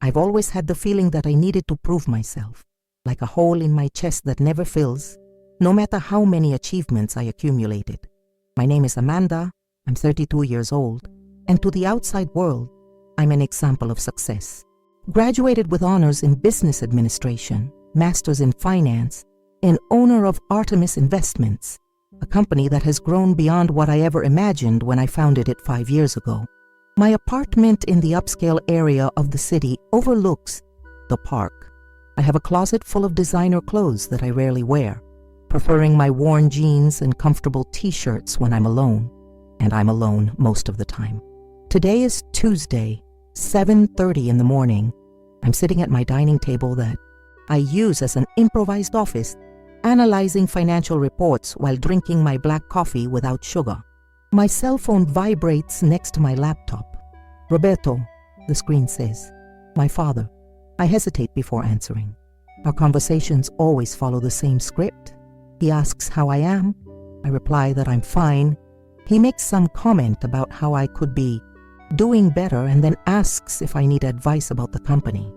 I've always had the feeling that I needed to prove myself, like a hole in my chest that never fills, no matter how many achievements I accumulated. My name is Amanda, I'm 32 years old, and to the outside world, I'm an example of success. Graduated with honors in business administration, masters in finance, and owner of Artemis Investments, a company that has grown beyond what I ever imagined when I founded it 5 years ago. My apartment in the upscale area of the city overlooks the park. I have a closet full of designer clothes that I rarely wear, preferring my worn jeans and comfortable t-shirts when I'm alone, and I'm alone most of the time. Today is Tuesday, 7:30 in the morning. I'm sitting at my dining table that I use as an improvised office, analyzing financial reports while drinking my black coffee without sugar. My cell phone vibrates next to my laptop. Roberto, the screen says. My father. I hesitate before answering. Our conversations always follow the same script. He asks how I am. I reply that I'm fine. He makes some comment about how I could be doing better and then asks if I need advice about the company,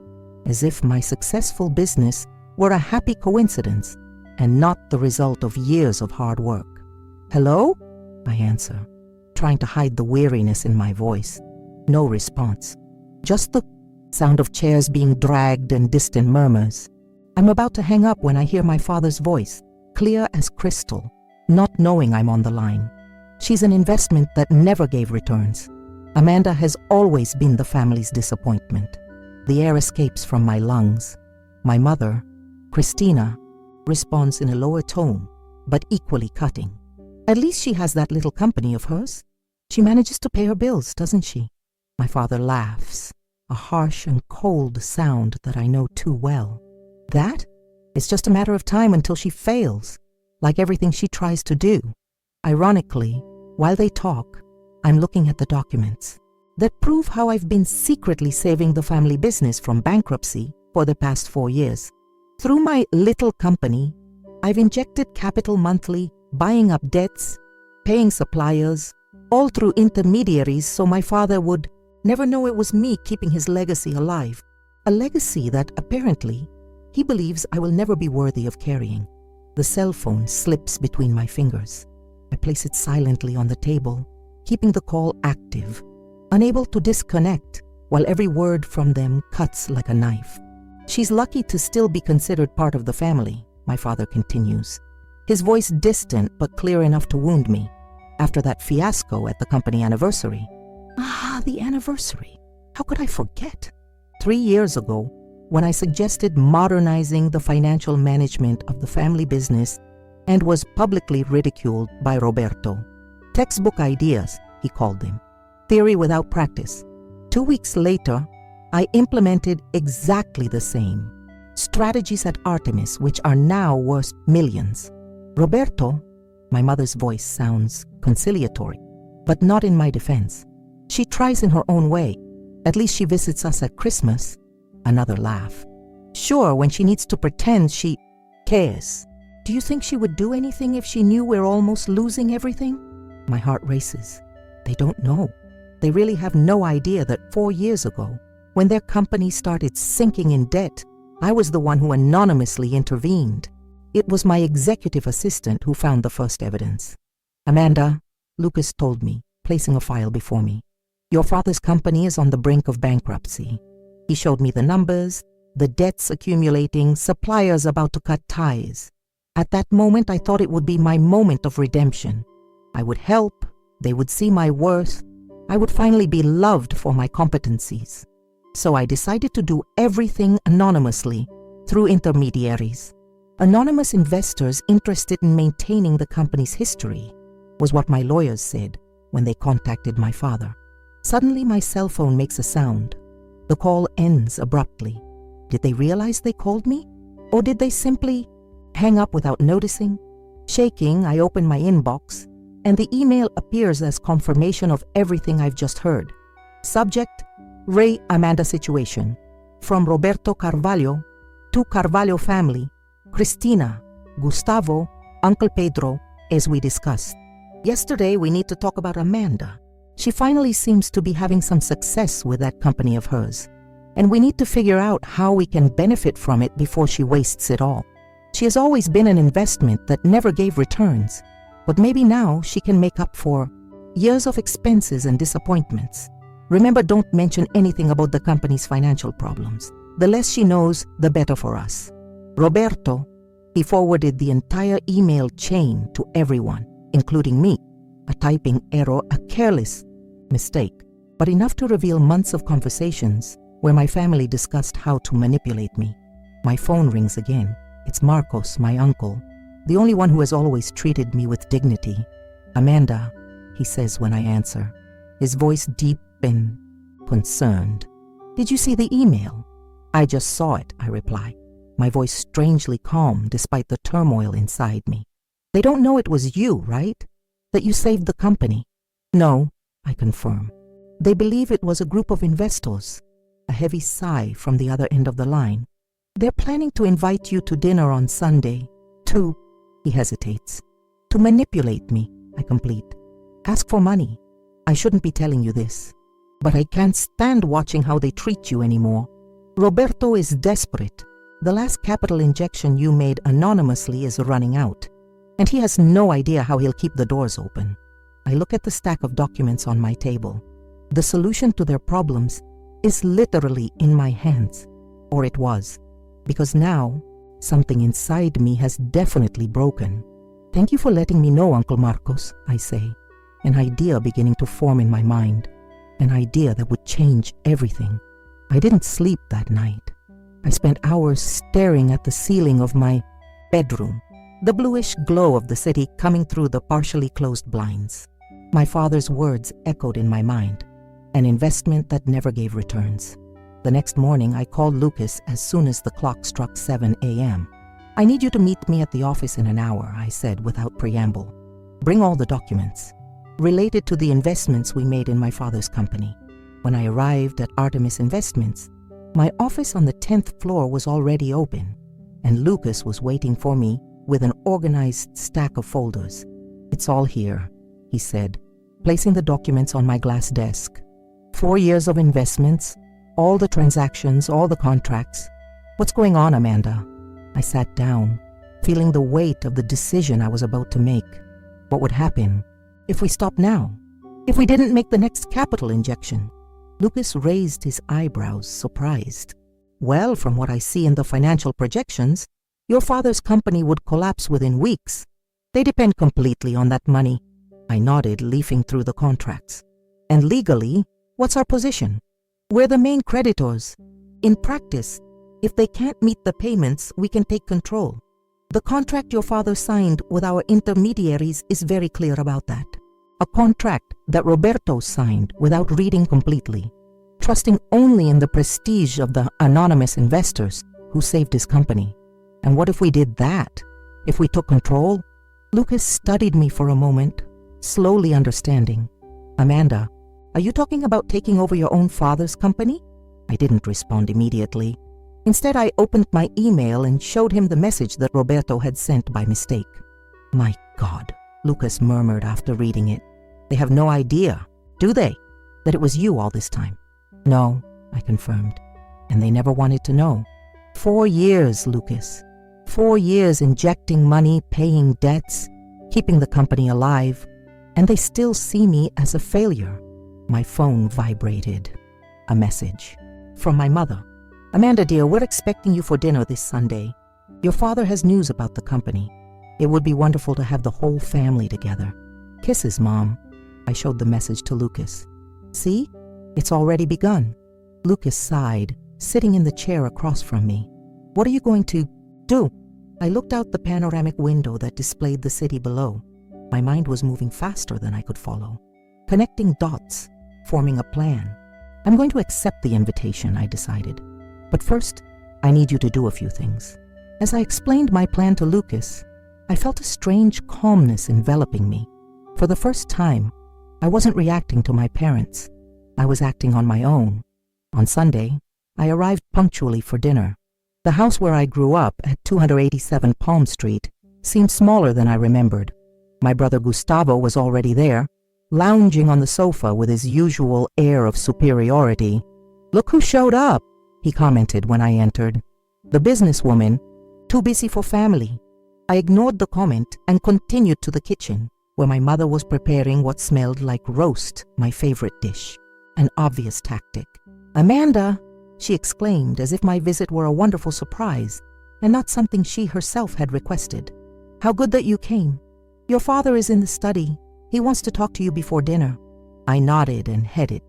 as if my successful business were a happy coincidence and not the result of years of hard work. Hello? I answer, trying to hide the weariness in my voice. No response. Just the sound of chairs being dragged and distant murmurs. I'm about to hang up when I hear my father's voice, clear as crystal, not knowing I'm on the line. She's an investment that never gave returns. Amanda has always been the family's disappointment. The air escapes from my lungs. My mother, Christina, responds in a lower tone, but equally cutting. At least she has that little company of hers. She manages to pay her bills, doesn't she? My father laughs, a harsh and cold sound that I know too well. That? It's just a matter of time until she fails, like everything she tries to do. Ironically, while they talk, I'm looking at the documents that prove how I've been secretly saving the family business from bankruptcy for the past 4 years. Through my little company, I've injected capital monthly, buying up debts, paying suppliers, all through intermediaries so my father would never know it was me keeping his legacy alive. A legacy that, apparently, he believes I will never be worthy of carrying. The cell phone slips between my fingers. I place it silently on the table, keeping the call active, unable to disconnect while every word from them cuts like a knife. She's lucky to still be considered part of the family, my father continues, his voice distant but clear enough to wound me. After that fiasco at the company anniversary. The anniversary. How could I forget? 3 years ago, when I suggested modernizing the financial management of the family business and was publicly ridiculed by Roberto. Textbook ideas, he called them. Theory without practice. 2 weeks later, I implemented exactly the same. Strategies at Artemis, which are now worth millions. Roberto, my mother's voice sounds conciliatory, but not in my defense. She tries in her own way. At least she visits us at Christmas. Another laugh. Sure, when she needs to pretend she cares. Do you think she would do anything if she knew we're almost losing everything? My heart races. They don't know. They really have no idea that 4 years ago, when their company started sinking in debt, I was the one who anonymously intervened. It was my executive assistant who found the first evidence. Amanda, Lucas told me, placing a file before me. Your father's company is on the brink of bankruptcy. He showed me the numbers, the debts accumulating, suppliers about to cut ties. At that moment, I thought it would be my moment of redemption. I would help, they would see my worth, I would finally be loved for my competencies. So I decided to do everything anonymously, through intermediaries. Anonymous investors interested in maintaining the company's history, was what my lawyers said when they contacted my father. Suddenly my cell phone makes a sound. The call ends abruptly. Did they realize they called me? Or did they simply hang up without noticing? Shaking, I open my inbox, and the email appears as confirmation of everything I've just heard. Subject, Ray Amanda situation. From Roberto Carvalho to Carvalho family, Cristina, Gustavo, Uncle Pedro, as we discussed. Yesterday, we need to talk about Amanda. She finally seems to be having some success with that company of hers. and we need to figure out how we can benefit from it before she wastes it all. She has always been an investment that never gave returns, but maybe now she can make up for years of expenses and disappointments. Remember, don't mention anything about the company's financial problems. The less she knows, the better for us. Roberto, he forwarded the entire email chain to everyone, including me. A typing error, a careless mistake, but enough to reveal months of conversations where my family discussed how to manipulate me. My phone rings again. It's Marcos, my uncle, the only one who has always treated me with dignity. "Amanda," he says when I answer, his voice deep and concerned. "Did you see the email?" "I just saw it," I reply, my voice strangely calm despite the turmoil inside me. "They don't know it was you, right? That you saved the company?" "No," I confirm. "They believe it was a group of investors." A heavy sigh from the other end of the line. "They're planning to invite you to dinner on Sunday. To," he hesitates, "to manipulate me," I complete. "Ask for money. I shouldn't be telling you this, but I can't stand watching how they treat you anymore. Roberto is desperate. The last capital injection you made anonymously is running out, and he has no idea how he'll keep the doors open." I look at the stack of documents on my table. The solution to their problems is literally in my hands, or it was, because now something inside me has definitely broken. "Thank you for letting me know, Uncle Marcos," I say, an idea beginning to form in my mind, an idea that would change everything. I didn't sleep that night. I spent hours staring at the ceiling of my bedroom, the bluish glow of the city coming through the partially closed blinds. My father's words echoed in my mind, an investment that never gave returns. The next morning, I called Lucas as soon as the clock struck 7 a.m. "I need you to meet me at the office in an hour," I said without preamble. "Bring all the documents related to the investments we made in my father's company." When I arrived at Artemis Investments, my office on the 10th floor was already open, and Lucas was waiting for me with an organized stack of folders. "It's all here," he said, placing the documents on my glass desk. 4 years of investments, all the transactions, all the contracts. "What's going on, Amanda?" I sat down, feeling the weight of the decision I was about to make. What would happen if we stopped now? If we didn't make the next capital injection? Lucas raised his eyebrows, surprised. "Well, from what I see in the financial projections, your father's company would collapse within weeks. They depend completely on that money." I nodded, leafing through the contracts. "And legally, what's our position? We're the main creditors. In practice, if they can't meet the payments, we can take control. The contract your father signed with our intermediaries is very clear about that. A contract that Roberto signed without reading completely, trusting only in the prestige of the anonymous investors who saved his company. And what if we did that? If we took control?" Lucas studied me for a moment, slowly understanding. "Amanda, are you talking about taking over your own father's company?" I didn't respond immediately. Instead, I opened my email and showed him the message that Roberto had sent by mistake. "My God," Lucas murmured after reading it. "They have no idea, do they, that it was you all this time?" "No," I confirmed, "and they never wanted to know. 4 years, Lucas. 4 years injecting money, paying debts, keeping the company alive, and they still see me as a failure." My phone vibrated. A message from my mother. "Amanda dear, we're expecting you for dinner this Sunday. Your father has news about the company. It would be wonderful to have the whole family together. Kisses, Mom." I showed the message to Lucas. "See? It's already begun." Lucas sighed, sitting in the chair across from me. "What are you going to do?" I looked out the panoramic window that displayed the city below. My mind was moving faster than I could follow, connecting dots, forming a plan. "I'm going to accept the invitation," I decided. "But first, I need you to do a few things." As I explained my plan to Lucas, I felt a strange calmness enveloping me. For the first time, I wasn't reacting to my parents. I was acting on my own. On Sunday, I arrived punctually for dinner. The house where I grew up at 287 Palm Street seemed smaller than I remembered. My brother Gustavo was already there, lounging on the sofa with his usual air of superiority. "Look who showed up!" he commented when I entered. The businesswoman, too busy for family. I ignored the comment and continued to the kitchen, where my mother was preparing what smelled like roast, my favorite dish. An obvious tactic. "Amanda!" she exclaimed, as if my visit were a wonderful surprise and not something she herself had requested. "How good that you came. Your father is in the study. He wants to talk to you before dinner." I nodded and headed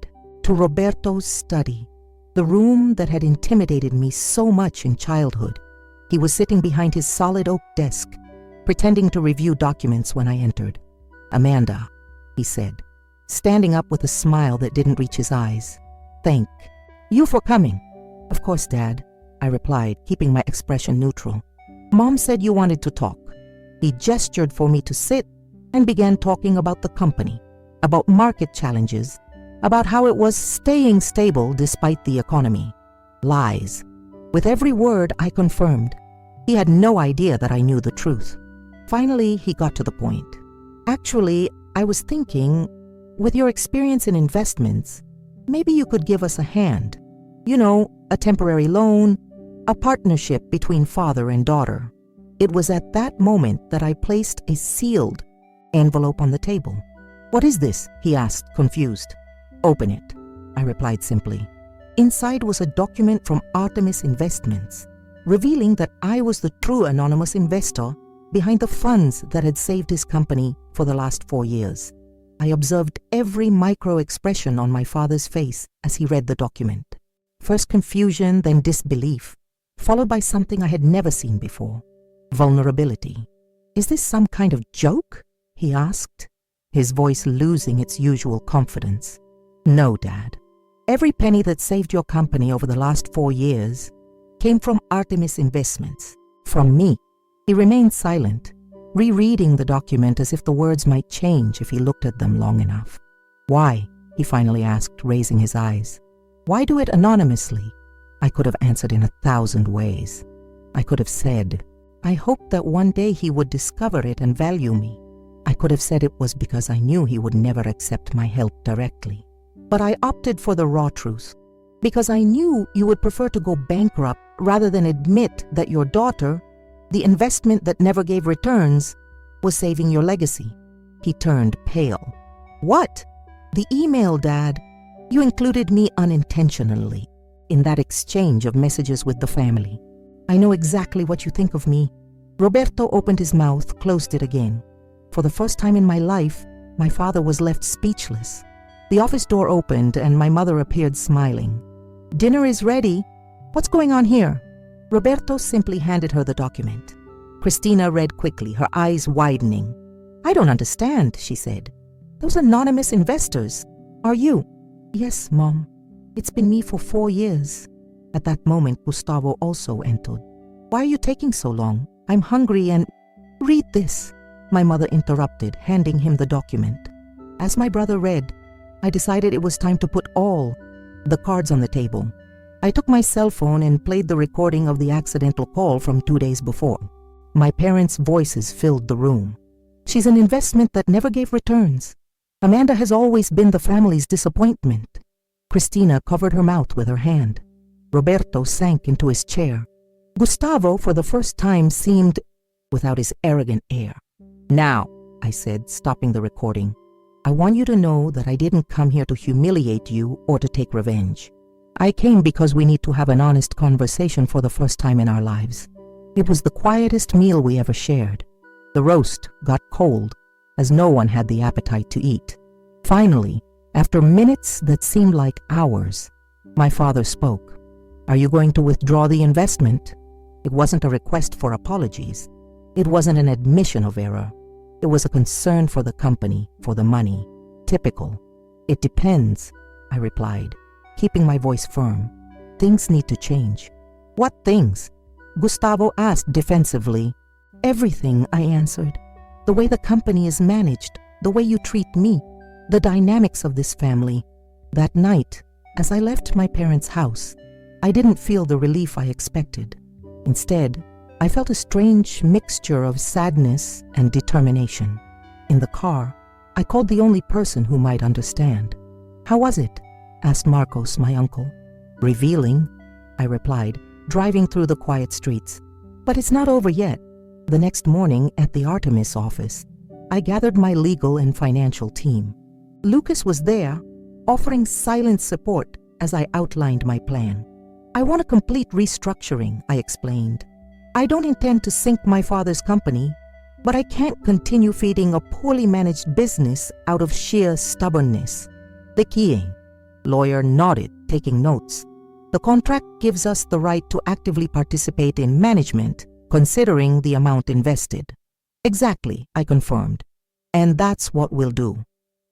to Roberto's study, the room that had intimidated me so much in childhood. He was sitting behind his solid oak desk, pretending to review documents when I entered. "Amanda," he said, standing up with a smile that didn't reach his eyes. "Thank you for coming." "Of course, Dad," I replied, keeping my expression neutral. "Mom said you wanted to talk." He gestured for me to sit and began talking about the company, about market challenges, about how it was staying stable despite the economy. Lies. With every word, I confirmed. He had no idea that I knew the truth. Finally, he got to the point. "Actually, I was thinking, with your experience in investments, maybe you could give us a hand. You know, a temporary loan, a partnership between father and daughter." It was at that moment that I placed a sealed envelope on the table. "What is this?" he asked, confused. "Open it," I replied simply. Inside was a document from Artemis Investments, revealing that I was the true anonymous investor behind the funds that had saved his company for the last 4 years. I observed every micro-expression on my father's face as he read the document. First confusion, then disbelief, followed by something I had never seen before. Vulnerability. "Is this some kind of joke?" he asked, his voice losing its usual confidence. "No, Dad. Every penny that saved your company over the last 4 years came from Artemis Investments, from me." He remained silent, rereading the document as if the words might change if he looked at them long enough. "Why?" he finally asked, raising his eyes. "Why do it anonymously?" I could have answered in 1,000 ways. I could have said, I hoped that one day he would discover it and value me. I could have said it was because I knew he would never accept my help directly. But I opted for the raw truth, because I knew you would prefer to go bankrupt rather than admit that your daughter, the investment that never gave returns, was saving your legacy. He turned pale. "What?" "The email, Dad. You included me unintentionally in that exchange of messages with the family. I know exactly what you think of me." Roberto opened his mouth, closed it again. For the first time in my life, my father was left speechless. The office door opened and my mother appeared smiling. "Dinner is ready. What's going on here?" Roberto simply handed her the document. Christina read quickly, her eyes widening. "I don't understand," she said. "Those anonymous investors. Are you?" "Yes, Mom. It's been me for 4 years." At that moment, Gustavo also entered. "Why are you taking so long? I'm hungry and—" "Read this," my mother interrupted, handing him the document. As my brother read, I decided it was time to put all the cards on the table. I took my cell phone and played the recording of the accidental call from 2 days before. My parents' voices filled the room. "She's an investment that never gave returns. Amanda has always been the family's disappointment." Christina covered her mouth with her hand. Roberto sank into his chair. Gustavo, for the first time, seemed without his arrogant air. "Now," I said, stopping the recording, "I want you to know that I didn't come here to humiliate you or to take revenge. I came because we need to have an honest conversation for the first time in our lives. It was the quietest meal we ever shared. The roast got cold, as no one had the appetite to eat. Finally, after minutes that seemed like hours, my father spoke. "Are you going to withdraw the investment?" It wasn't a request for apologies. It wasn't an admission of error. It was a concern for the company, for the money. Typical. "It depends," I replied, keeping my voice firm. "Things need to change." "What things?" Gustavo asked defensively. "Everything," I answered. "The way the company is managed, the way you treat me, the dynamics of this family." That night, as I left my parents' house, I didn't feel the relief I expected. Instead, I felt a strange mixture of sadness and determination. In the car, I called the only person who might understand. "How was it?" asked Marcos, my uncle. "Revealing," I replied, driving through the quiet streets. But it's not over yet. The next morning at the Artemis office, I gathered my legal and financial team. Lucas was there, offering silent support as I outlined my plan. I want a complete restructuring, I explained. I don't intend to sink my father's company, but I can't continue feeding a poorly managed business out of sheer stubbornness. The lawyer nodded, taking notes. The contract gives us the right to actively participate in management, considering the amount invested. Exactly, I confirmed. And that's what we'll do.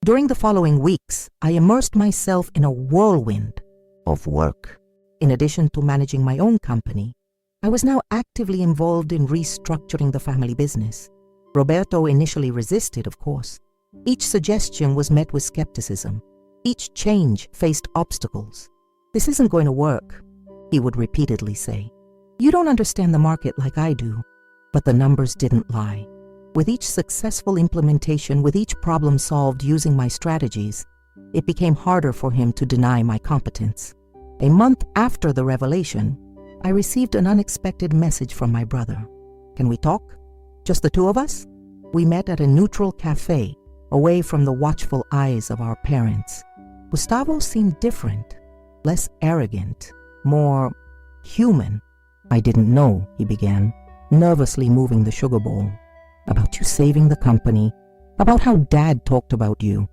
During the following weeks, I immersed myself in a whirlwind of work. In addition to managing my own company, I was now actively involved in restructuring the family business. Roberto initially resisted, of course. Each suggestion was met with skepticism. Each change faced obstacles. "This isn't going to work," he would repeatedly say. "You don't understand the market like I do." But the numbers didn't lie. With each successful implementation, with each problem solved using my strategies, it became harder for him to deny my competence. A month after the revelation, I received an unexpected message from my brother. "Can we talk? Just the two of us?" We met at a neutral cafe, away from the watchful eyes of our parents. Gustavo seemed different, less arrogant, more human. "I didn't know," he began, nervously moving the sugar bowl. "About you saving the company, about how Dad talked about you."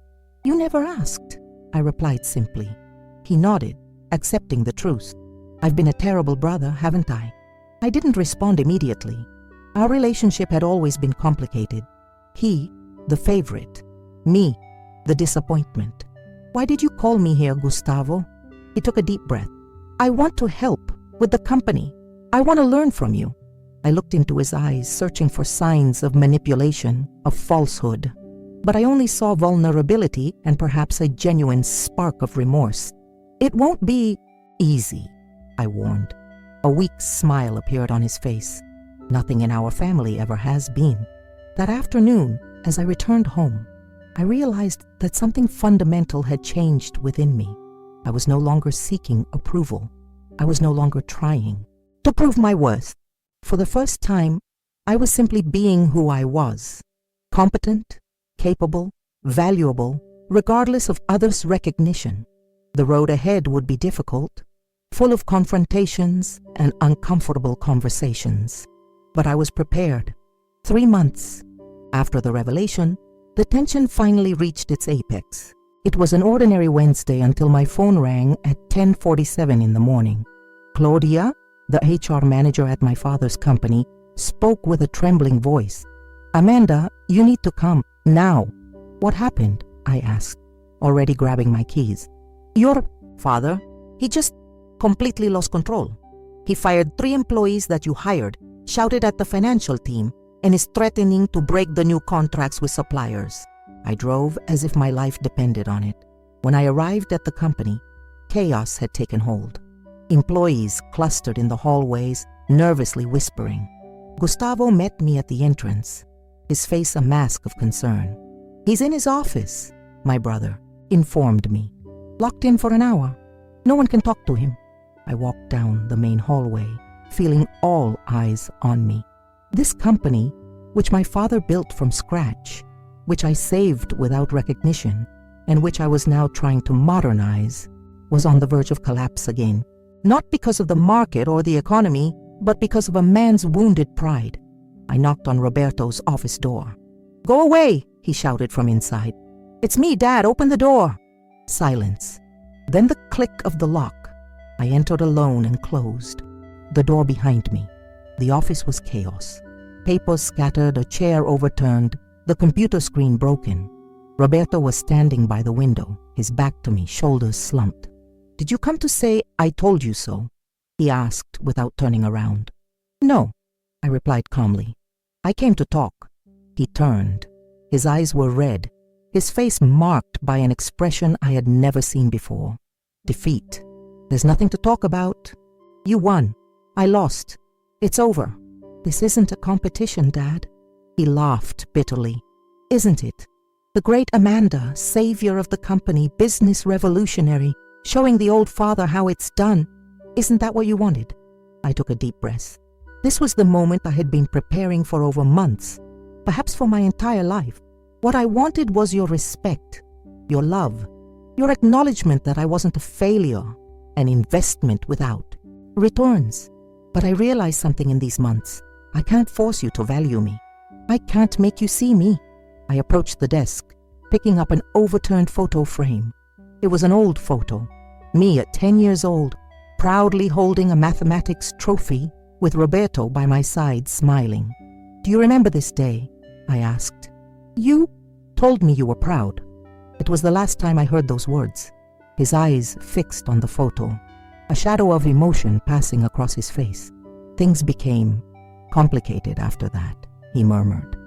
"You never asked," I replied simply. He nodded, accepting the truth. "I've been a terrible brother, haven't I?" I didn't respond immediately. Our relationship had always been complicated. He, the favorite. Me, the disappointment. "Why did you call me here, Gustavo?" He took a deep breath. "I want to help with the company. I want to learn from you." I looked into his eyes, searching for signs of manipulation, of falsehood. But I only saw vulnerability and perhaps a genuine spark of remorse. "It won't be easy," I warned. A weak smile appeared on his face. Nothing in our family ever has been. That afternoon, as I returned home, I realized that something fundamental had changed within me. I was no longer seeking approval. I was no longer trying to prove my worth. For the first time, I was simply being who I was. Competent, capable, valuable, regardless of others' recognition. The road ahead would be difficult, full of confrontations and uncomfortable conversations. But I was prepared. 3 months after the revelation, the tension finally reached its apex. It was an ordinary Wednesday until my phone rang at 10:47 in the morning. Claudia, the HR manager at my father's company, spoke with a trembling voice. "Amanda, you need to come, now." "What happened?" I asked, already grabbing my keys. "Your father, he just completely lost control. He fired 3 employees that you hired, shouted at the financial team, and is threatening to break the new contracts with suppliers." I drove as if my life depended on it. When I arrived at the company, chaos had taken hold. Employees clustered in the hallways, nervously whispering. Gustavo met me at the entrance, his face a mask of concern. "He's in his office," my brother informed me. "Locked in for an hour. No one can talk to him." I walked down the main hallway, feeling all eyes on me. This company, which my father built from scratch, which I saved without recognition, and which I was now trying to modernize, was on the verge of collapse again. Not because of the market or the economy, but because of a man's wounded pride. I knocked on Roberto's office door. "Go away," he shouted from inside. "It's me, Dad, open the door." Silence. Then the click of the lock. I entered alone and closed. The door behind me. The office was chaos. Papers scattered, a chair overturned, the computer screen broken. Roberto was standing by the window, his back to me, shoulders slumped. "Did you come to say I told you so?" he asked without turning around. "No," I replied calmly. "I came to talk." He turned. His eyes were red, his face marked by an expression I had never seen before. Defeat. "There's nothing to talk about. You won. I lost. It's over." "This isn't a competition, Dad." He laughed bitterly. "Isn't it? The great Amanda, savior of the company, business revolutionary, showing the old father how it's done. Isn't that what you wanted? I took a deep breath. This was the moment I had been preparing for over months, perhaps for my entire life. What I wanted was your respect, your love, your acknowledgement that I wasn't a failure, an investment without returns. But I realized something in these months. I can't force you to value me. I can't make you see me. I approached the desk, picking up an overturned photo frame. It was an old photo, me at 10 years old, proudly holding a mathematics trophy with Roberto by my side smiling. Do you remember this day? I asked. You told me you were proud. It was the last time I heard those words. His eyes fixed on the photo, a shadow of emotion passing across his face. Things became complicated after that, he murmured.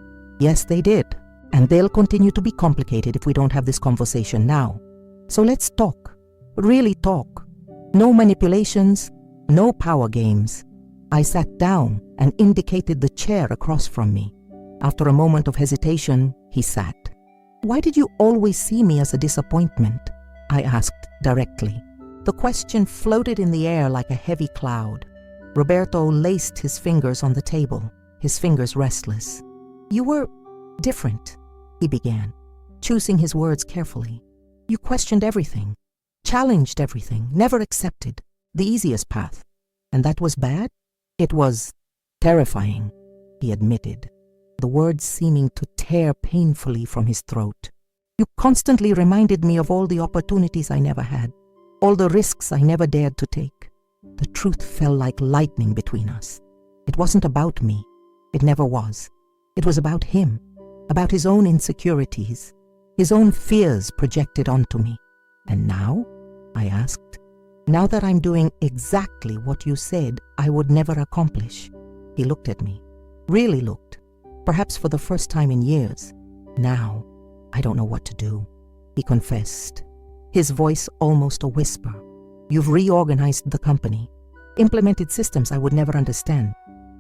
Yes, they did, and they'll continue to be complicated if we don't have this conversation now. So let's talk, really talk. No manipulations, no power games. I sat down and indicated the chair across from me. After a moment of hesitation, he sat. Why did you always see me as a disappointment? I asked directly. The question floated in the air like a heavy cloud. Roberto laced his fingers on the table, his fingers restless. You were different, he began, choosing his words carefully. You questioned everything, challenged everything, never accepted the easiest path. And that was bad? It was terrifying, he admitted, the words seeming to tear painfully from his throat. You constantly reminded me of all the opportunities I never had, all the risks I never dared to take. The truth fell like lightning between us. It wasn't about me. It never was. It was about him, about his own insecurities, his own fears projected onto me. And now? I asked. Now that I'm doing exactly what you said I would never accomplish. He looked at me, really looked, perhaps for the first time in years. Now, I don't know what to do, he confessed, his voice almost a whisper. You've reorganized the company, implemented systems I would never understand,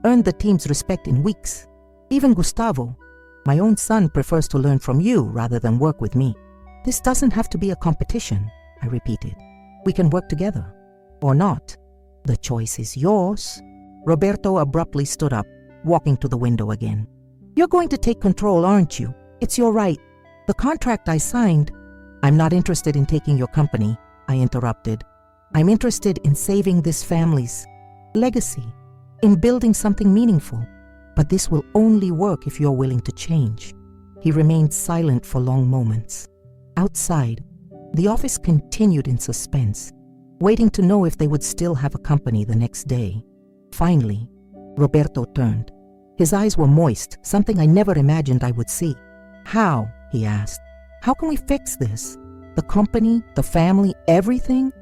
earned the team's respect in weeks. Even Gustavo, my own son, prefers to learn from you rather than work with me. This doesn't have to be a competition, I repeated. We can work together, or not. The choice is yours. Roberto abruptly stood up, walking to the window again. You're going to take control, aren't you? It's your right. The contract I signed. I'm not interested in taking your company, I interrupted. I'm interested in saving this family's legacy, in building something meaningful. But this will only work if you're willing to change. He remained silent for long moments. Outside, the office continued in suspense, waiting to know if they would still have a company the next day. Finally, Roberto turned. His eyes were moist, something I never imagined I would see. How? He asked. How can we fix this? The company, the family, everything?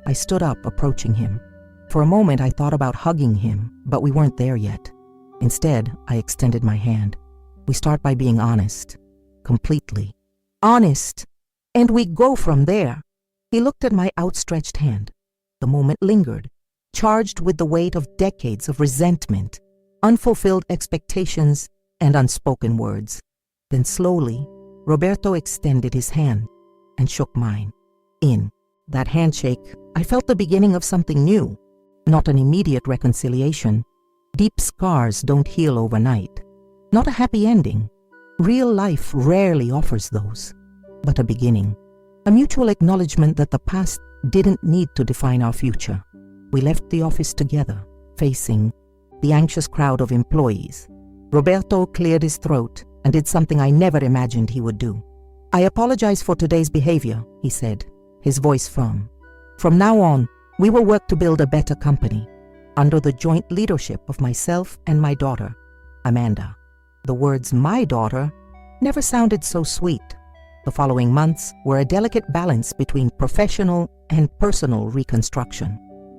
I stood up, approaching him. For a moment, I thought about hugging him, but we weren't there yet. Instead, I extended my hand. We start by being honest. Completely. Honest! And we go from there. He looked at my outstretched hand. The moment lingered, charged with the weight of decades of resentment, unfulfilled expectations, and unspoken words. Then slowly, Roberto extended his hand and shook mine. In that handshake, I felt the beginning of something new, not an immediate reconciliation. Deep scars don't heal overnight. Not a happy ending. Real life rarely offers those. But a beginning. A mutual acknowledgement that the past didn't need to define our future. We left the office together, facing the anxious crowd of employees. Roberto cleared his throat and did something I never imagined he would do. I apologize for today's behavior, he said, his voice firm. From now on, we will work to build a better company, under the joint leadership of myself and my daughter, Amanda. The words "my daughter" never sounded so sweet. The following months were a delicate balance between professional and personal reconstruction.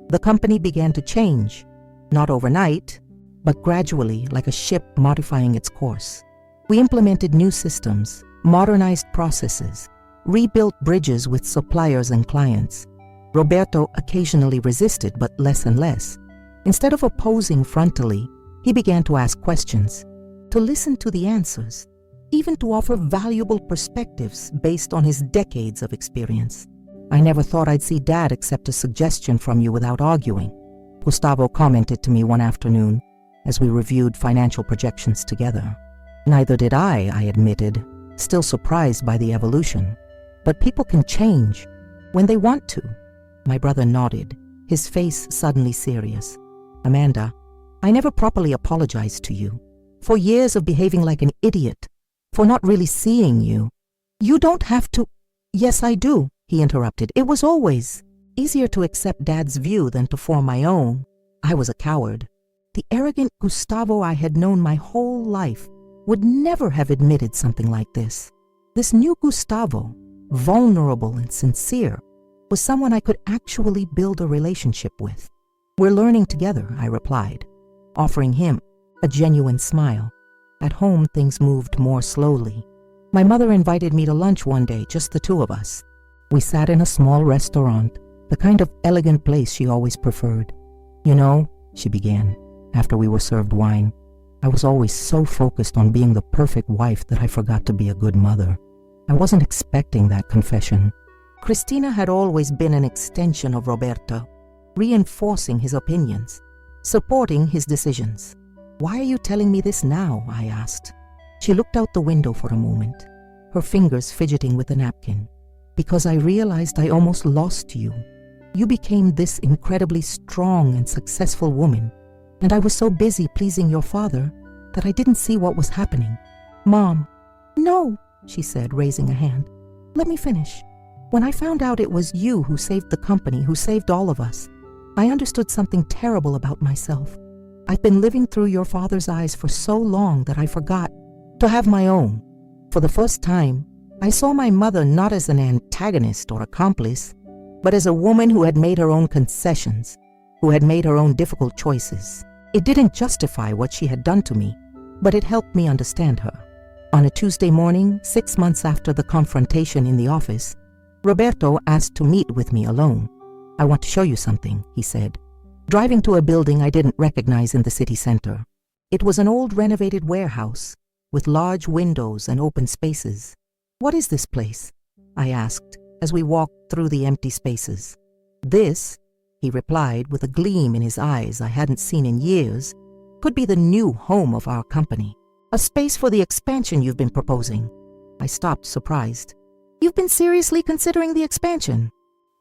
The company began to change, not overnight, but gradually, like a ship modifying its course. We implemented new systems, modernized processes, rebuilt bridges with suppliers and clients. Roberto occasionally resisted, but less and less. Instead of opposing frontally, he began to ask questions, to listen to the answers, even to offer valuable perspectives based on his decades of experience. I never thought I'd see Dad accept a suggestion from you without arguing, Gustavo commented to me one afternoon as we reviewed financial projections together. Neither did I admitted, still surprised by the evolution. But people can change when they want to. My brother nodded, his face suddenly serious. Amanda, I never properly apologized to you for years of behaving like an idiot, for not really seeing you. You don't have to. Yes, I do, he interrupted. It was always easier to accept Dad's view than to form my own. I was a coward. The arrogant Gustavo I had known my whole life would never have admitted something like this. This new Gustavo, vulnerable and sincere, was someone I could actually build a relationship with. We're learning together, I replied, offering him a genuine smile. At home, things moved more slowly. My mother invited me to lunch one day, just the two of us. We sat in a small restaurant, the kind of elegant place she always preferred. You know, she began, after we were served wine, I was always so focused on being the perfect wife that I forgot to be a good mother. I wasn't expecting that confession. Cristina had always been an extension of Roberto, reinforcing his opinions, supporting his decisions. Why are you telling me this now? I asked. She looked out the window for a moment, her fingers fidgeting with the napkin. Because I realized I almost lost you. You became this incredibly strong and successful woman, and I was so busy pleasing your father that I didn't see what was happening. Mom, no, she said, raising a hand. Let me finish. When I found out it was you who saved the company, who saved all of us, I understood something terrible about myself. I've been living through your father's eyes for so long that I forgot to have my own. For the first time, I saw my mother not as an antagonist or accomplice, but as a woman who had made her own concessions, who had made her own difficult choices. It didn't justify what she had done to me, but it helped me understand her. On a Tuesday morning, 6 months after the confrontation in the office, Roberto asked to meet with me alone. I want to show you something, he said, driving to a building I didn't recognize in the city center. It was an old renovated warehouse with large windows and open spaces. What is this place? I asked as we walked through the empty spaces. This, he replied with a gleam in his eyes I hadn't seen in years, could be the new home of our company. A space for the expansion you've been proposing. I stopped, surprised. You've been seriously considering the expansion?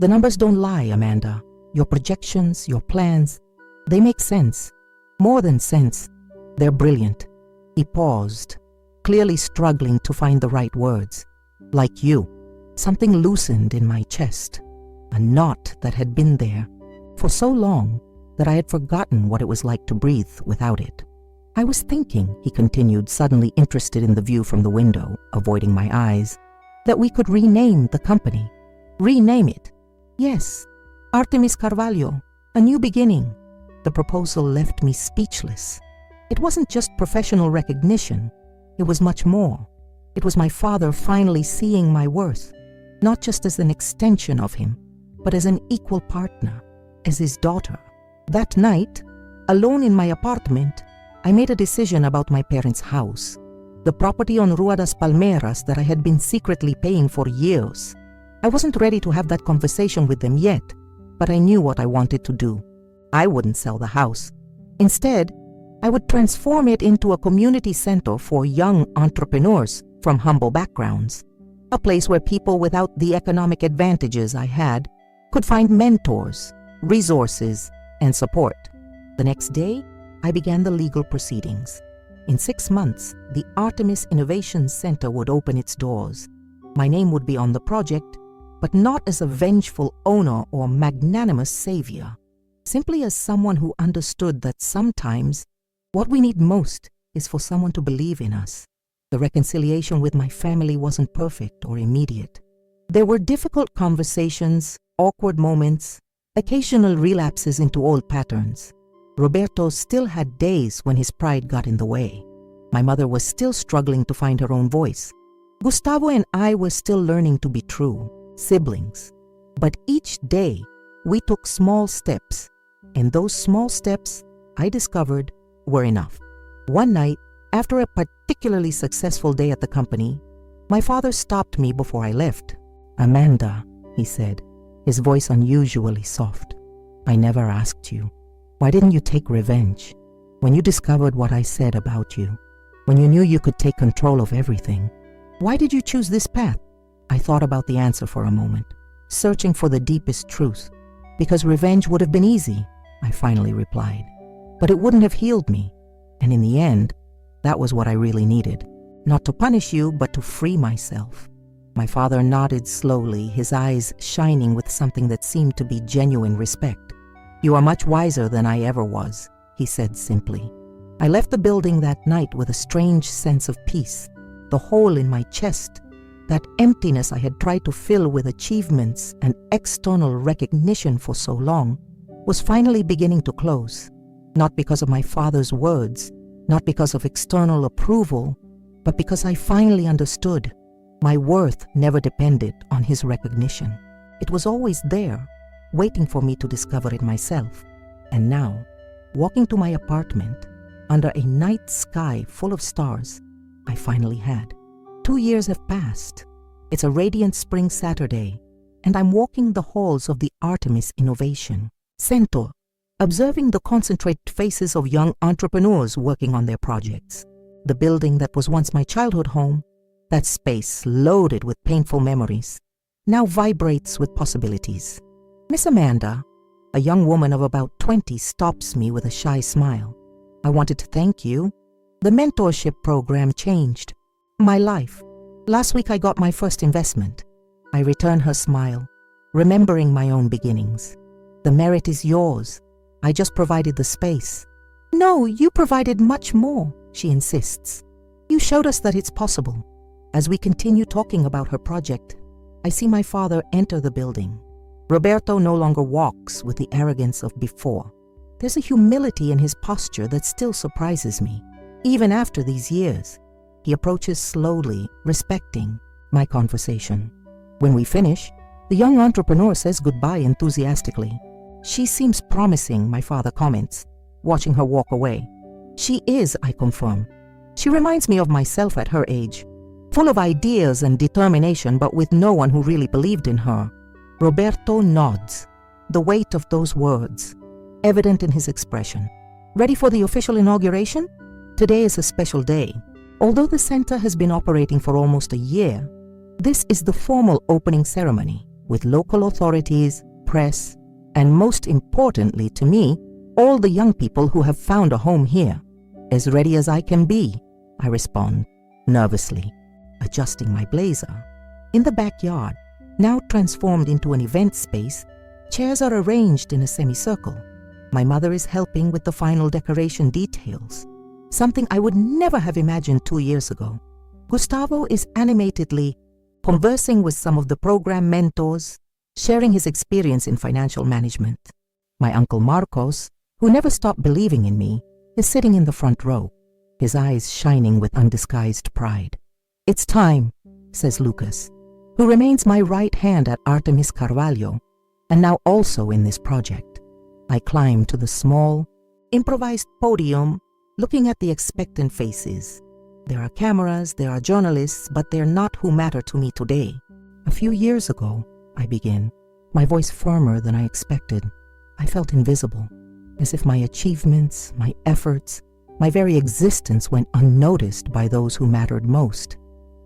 The numbers don't lie, Amanda. Your projections, your plans, they make sense. More than sense, they're brilliant. He paused, clearly struggling to find the right words. Like you, something loosened in my chest, a knot that had been there for so long that I had forgotten what it was like to breathe without it. I was thinking, he continued, suddenly interested in the view from the window, avoiding my eyes, that we could rename the company. Rename it. Yes, Artemis Carvalho, a new beginning. The proposal left me speechless. It wasn't just professional recognition. It was much more. It was my father finally seeing my worth, not just as an extension of him, but as an equal partner, as his daughter. That night, alone in my apartment, I made a decision about my parents' house, the property on Rua das Palmeiras that I had been secretly paying for years. I wasn't ready to have that conversation with them yet, but I knew what I wanted to do. I wouldn't sell the house. Instead, I would transform it into a community center for young entrepreneurs from humble backgrounds, a place where people without the economic advantages I had could find mentors, resources, and support. The next day, I began the legal proceedings. In 6 months, the Artemis Innovation Center would open its doors. My name would be on the project, but not as a vengeful owner or magnanimous savior, simply as someone who understood that sometimes what we need most is for someone to believe in us. The reconciliation with my family wasn't perfect or immediate. There were difficult conversations, awkward moments, occasional relapses into old patterns. Roberto still had days when his pride got in the way. My mother was still struggling to find her own voice. Gustavo and I were still learning to be true siblings. But each day, we took small steps, and those small steps, I discovered, were enough. One night, after a particularly successful day at the company, my father stopped me before I left. "Amanda," he said, his voice unusually soft, "I never asked you. Why didn't you take revenge? When you discovered what I said about you, when you knew you could take control of everything, why did you choose this path? I thought about the answer for a moment, searching for the deepest truth. Because revenge would have been easy, I finally replied. But it wouldn't have healed me. And in the end, that was what I really needed. Not to punish you, but to free myself. My father nodded slowly, his eyes shining with something that seemed to be genuine respect. You are much wiser than I ever was, he said simply. I left the building that night with a strange sense of peace. The hole in my chest, that emptiness I had tried to fill with achievements and external recognition for so long, was finally beginning to close. Not because of my father's words, not because of external approval, but because I finally understood. My worth never depended on his recognition. It was always there, waiting for me to discover it myself. And now, walking to my apartment, under a night sky full of stars, I finally had. 2 years have passed. It's a radiant spring Saturday, and I'm walking the halls of the Artemis Innovation Center, observing the concentrated faces of young entrepreneurs working on their projects. The building that was once my childhood home, that space loaded with painful memories, now vibrates with possibilities. Miss Amanda, a young woman of about 20, stops me with a shy smile. I wanted to thank you. The mentorship program changed my life. Last week I got my first investment. I return her smile, remembering my own beginnings. The merit is yours. I just provided the space. No, you provided much more, she insists. You showed us that it's possible. As we continue talking about her project, I see my father enter the building. Roberto no longer walks with the arrogance of before. There's a humility in his posture that still surprises me. Even after these years, he approaches slowly, respecting my conversation. When we finish, the young entrepreneur says goodbye enthusiastically. She seems promising, my father comments, watching her walk away. She is, I confirm. She reminds me of myself at her age, full of ideas and determination, but with no one who really believed in her. Roberto nods, the weight of those words evident in his expression. Ready for the official inauguration? Today is a special day. Although the center has been operating for almost a year, this is the formal opening ceremony with local authorities, press, and most importantly to me, all the young people who have found a home here. As ready as I can be, I respond, nervously, adjusting my blazer. In the backyard, now transformed into an event space, chairs are arranged in a semicircle. My mother is helping with the final decoration details, something I would never have imagined 2 years ago. Gustavo is animatedly conversing with some of the program mentors, sharing his experience in financial management. My uncle Marcos, who never stopped believing in me, is sitting in the front row, his eyes shining with undisguised pride. It's time, says Lucas, who remains my right hand at Artemis Carvalho, and now also in this project. I climb to the small, improvised podium, looking at the expectant faces. There are cameras, there are journalists, but they're not who matter to me today. A few years ago, I begin, my voice firmer than I expected. I felt invisible, as if my achievements, my efforts, my very existence went unnoticed by those who mattered most.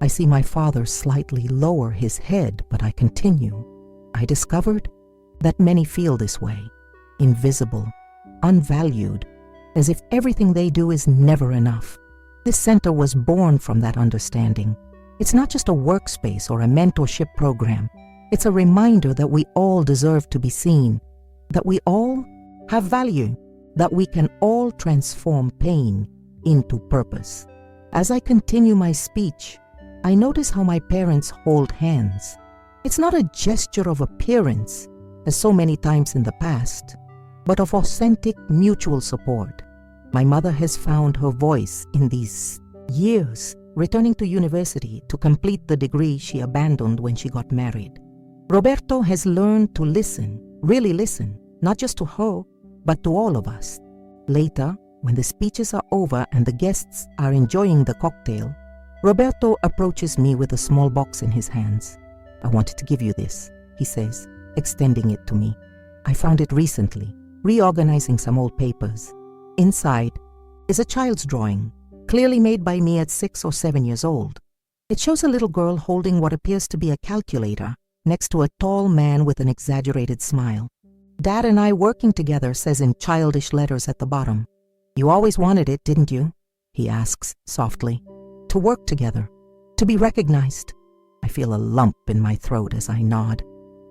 I see my father slightly lower his head, but I continue. I discovered that many feel this way, invisible, unvalued, as if everything they do is never enough. This center was born from that understanding. It's not just a workspace or a mentorship program. It's a reminder that we all deserve to be seen, that we all have value, that we can all transform pain into purpose. As I continue my speech, I notice how my parents hold hands. It's not a gesture of appearance, as so many times in the past, but of authentic mutual support. My mother has found her voice in these years, returning to university to complete the degree she abandoned when she got married. Roberto has learned to listen, really listen, not just to her, but to all of us. Later, when the speeches are over and the guests are enjoying the cocktail, Roberto approaches me with a small box in his hands. I wanted to give you this, he says, extending it to me. I found it recently. reorganizing some old papers. Inside is a child's drawing, clearly made by me at 6 or 7 years old. It shows a little girl holding what appears to be a calculator next to a tall man with an exaggerated smile. Dad and I working together says in childish letters at the bottom. You always wanted it, didn't you? He asks softly. To work together, to be recognized. I feel a lump in my throat as I nod.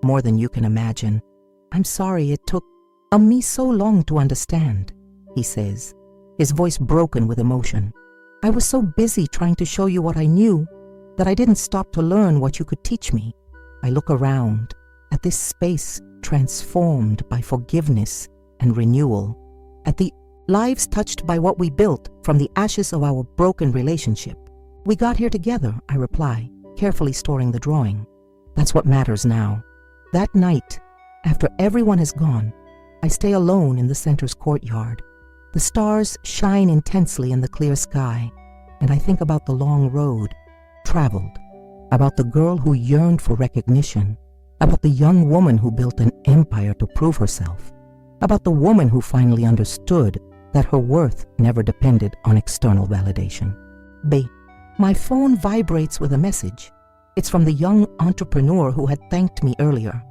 More than you can imagine. I'm sorry it took me so long to understand, he says, his voice broken with emotion. I was so busy trying to show you what I knew that I didn't stop to learn what you could teach me. I look around at this space transformed by forgiveness and renewal, at the lives touched by what we built from the ashes of our broken relationship. We got here together, I reply, carefully storing the drawing. That's what matters now. That night, after everyone has gone, I stay alone in the center's courtyard. The stars shine intensely in the clear sky, and I think about the long road traveled, about the girl who yearned for recognition, about the young woman who built an empire to prove herself, about the woman who finally understood that her worth never depended on external validation. My phone vibrates with a message. It's from the young entrepreneur who had thanked me earlier.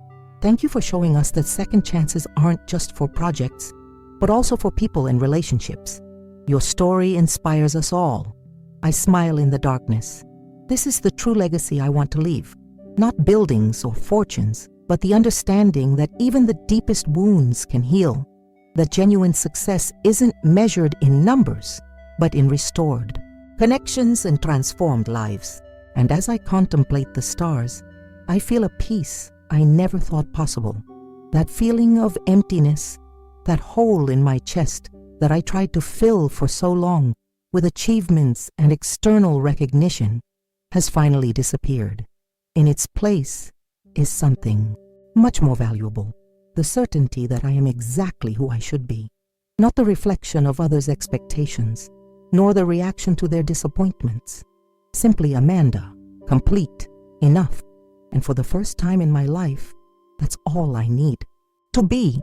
Thank you for showing us that second chances aren't just for projects, but also for people and relationships. Your story inspires us all. I smile in the darkness. This is the true legacy I want to leave. Not buildings or fortunes, but the understanding that even the deepest wounds can heal. That genuine success isn't measured in numbers, but in restored connections and transformed lives. And as I contemplate the stars, I feel a peace I never thought possible. That feeling of emptiness, that hole in my chest that I tried to fill for so long with achievements and external recognition, has finally disappeared. In its place is something much more valuable, the certainty that I am exactly who I should be, not the reflection of others' expectations, nor the reaction to their disappointments. Simply Amanda, complete, enough, and for the first time in my life, that's all I need. To be